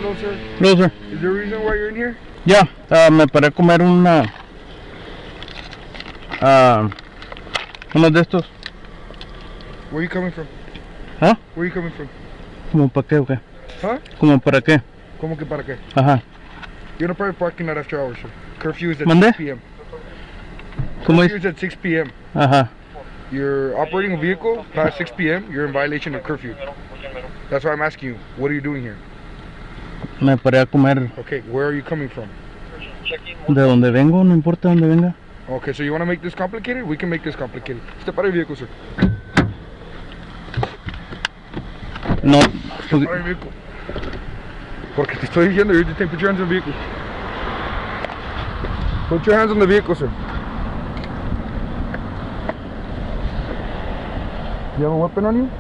Hello, sir. Hello, sir. Is there a reason why you're in here? Ya, me paré a comer unos de estos. Where are you coming from? ¿Ah? Where are you coming from? ¿Cómo para qué o qué? Huh? ¿Cómo para qué? ¿Cómo que para qué? Ajá. You're in a private parking lot after hours, sir. Curfew is at ¿Mande? 6 p.m. ¿Cómo Curfew es? is at 6 p.m. Ajá. You're operating a vehicle past 6 p.m. You're in violation of curfew. That's why I'm asking you, what are you doing here? Me paré a comer. Okay, where are you coming from? De donde vengo, no importa dónde venga. Okay, so you want to make this complicated? We can make this complicated. Step out of your vehicle, sir. No. Step out of your vehicle. Porque te estoy diciendo, you just put your hands on the vehicle. Put your hands on the vehicle, sir. You have a weapon on you?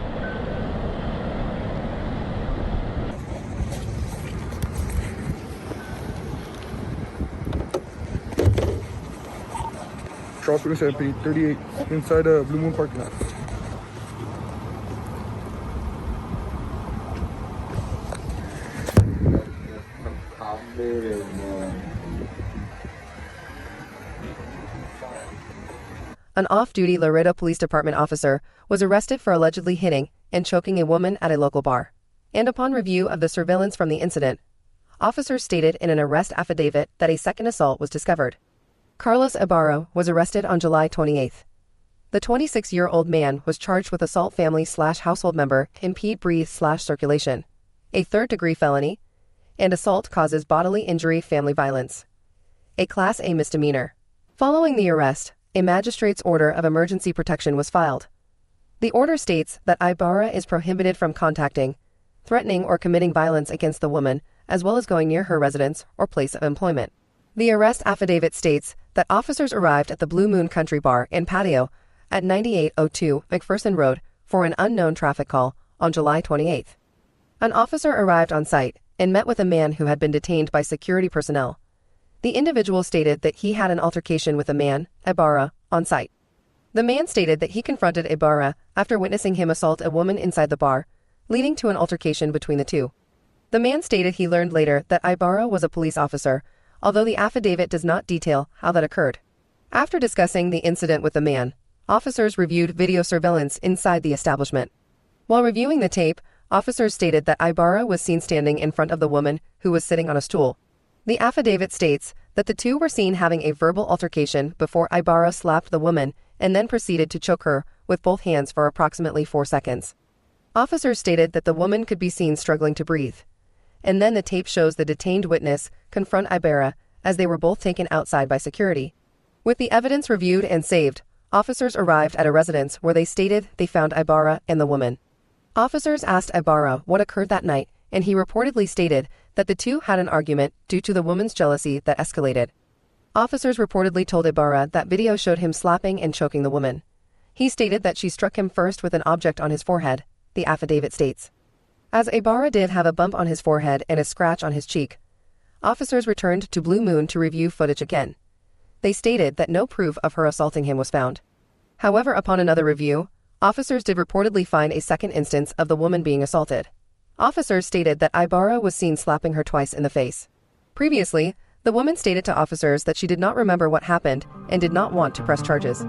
Charles Willis, 38, inside a Blue Moon parking lot. An off-duty Laredo Police Department officer was arrested for allegedly hitting and choking a woman at a local bar. And upon review of the surveillance from the incident, officers stated in an arrest affidavit that a second assault was discovered. Carlos Ibarra was arrested on July 28th. The 26-year-old man was charged with assault family/household member, impede breathe/circulation, a third-degree felony, and assault causes bodily injury family violence, a Class A misdemeanor. Following the arrest, a magistrate's order of emergency protection was filed. The order states that Ibarra is prohibited from contacting, threatening, or committing violence against the woman, as well as going near her residence or place of employment. The arrest affidavit states that officers arrived at the Blue Moon Country Bar and Patio at 9802 McPherson Road for an unknown traffic call on July 28th. An officer arrived on site and met with a man who had been detained by security personnel. The individual stated that he had an altercation with a man, Ibarra, on site. The man stated that he confronted Ibarra after witnessing him assault a woman inside the bar, leading to an altercation between the two. The man stated he learned later that Ibarra was a police officer, although the affidavit does not detail how that occurred. After discussing the incident with the man, officers reviewed video surveillance inside the establishment. While reviewing the tape, officers stated that Ibarra was seen standing in front of the woman who was sitting on a stool. The affidavit states that the two were seen having a verbal altercation before Ibarra slapped the woman and then proceeded to choke her with both hands for approximately 4 seconds. Officers stated that the woman could be seen struggling to breathe. And then the tape shows the detained witness confront Ibarra as they were both taken outside by security. With the evidence reviewed and saved, officers arrived at a residence where they stated they found Ibarra and the woman. Officers asked Ibarra what occurred that night, and he reportedly stated that the two had an argument due to the woman's jealousy that escalated. Officers reportedly told Ibarra that video showed him slapping and choking the woman. He stated that she struck him first with an object on his forehead, the affidavit states. As Ibarra did have a bump on his forehead and a scratch on his cheek, officers returned to Blue Moon to review footage again. They stated that no proof of her assaulting him was found. However, upon another review, officers did reportedly find a second instance of the woman being assaulted. Officers stated that Ibarra was seen slapping her twice in the face. Previously, the woman stated to officers that she did not remember what happened and did not want to press charges.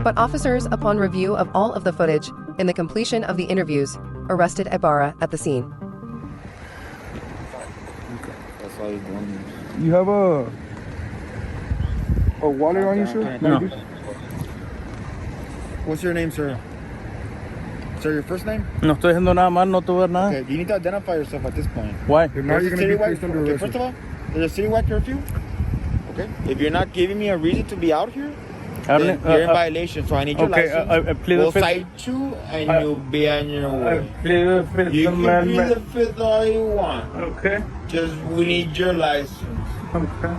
But officers, upon review of all of the footage and the completion of the interviews, arrested Ibarra at the scene. You have a wallet on you, sir? No. What's your name, sir? Sir, your first name? No estoy haciendo nada mal, no tuve nada. Okay, you need to identify yourself at this point. Why? If not, you're going to be placed under Okay, arrest. first of all, there's a citywide curfew. Okay. If you're not giving me a reason to be out here, then you're in violation. So I need your license. We'll cite you and you'll be on your way. Plead the Fifth You can Amendment. plead the fifth all you want. Okay. Just we need your license. Okay.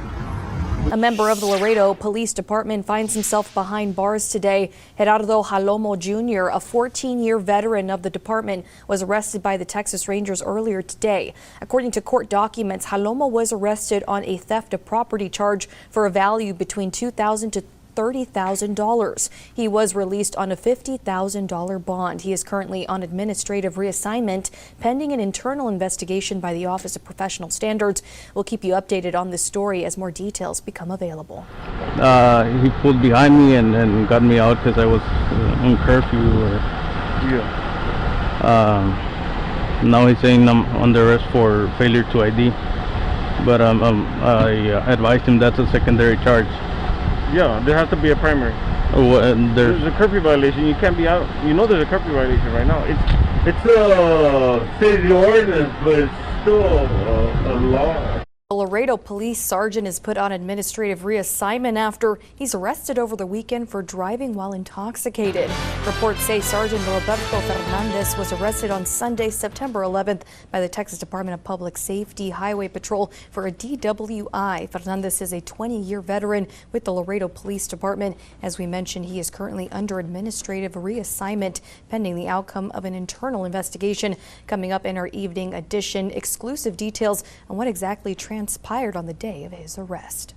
A member of the Laredo Police Department finds himself behind bars today. Gerardo Jalomo Jr., a 14-year veteran of the department, was arrested by the Texas Rangers earlier today. According to court documents, Jalomo was arrested on a theft of property charge for a value between $2,000 to $30,000. He was released on a $50,000 bond. He is currently on administrative reassignment pending an internal investigation by the Office of Professional Standards. We'll keep you updated on this story as more details become available. He pulled behind me and got me out because I was on curfew. Now he's saying I'm under arrest for failure to ID. But I advised him that's a secondary charge. Yeah, there has to be a primary. There's a curfew violation. You can't be out. You know there's a curfew violation right now. It's a city ordinance, but it's still a law. A Laredo police sergeant is put on administrative reassignment after he's arrested over the weekend for driving while intoxicated. Reports say Sergeant Roberto Fernandez was arrested on Sunday, September 11th by the Texas Department of Public Safety Highway Patrol for a DWI. Fernandez is a 20-year veteran with the Laredo Police Department. As we mentioned, he is currently under administrative reassignment pending the outcome of an internal investigation. Coming up in our evening edition, exclusive details on what exactly transpired on the day of his arrest.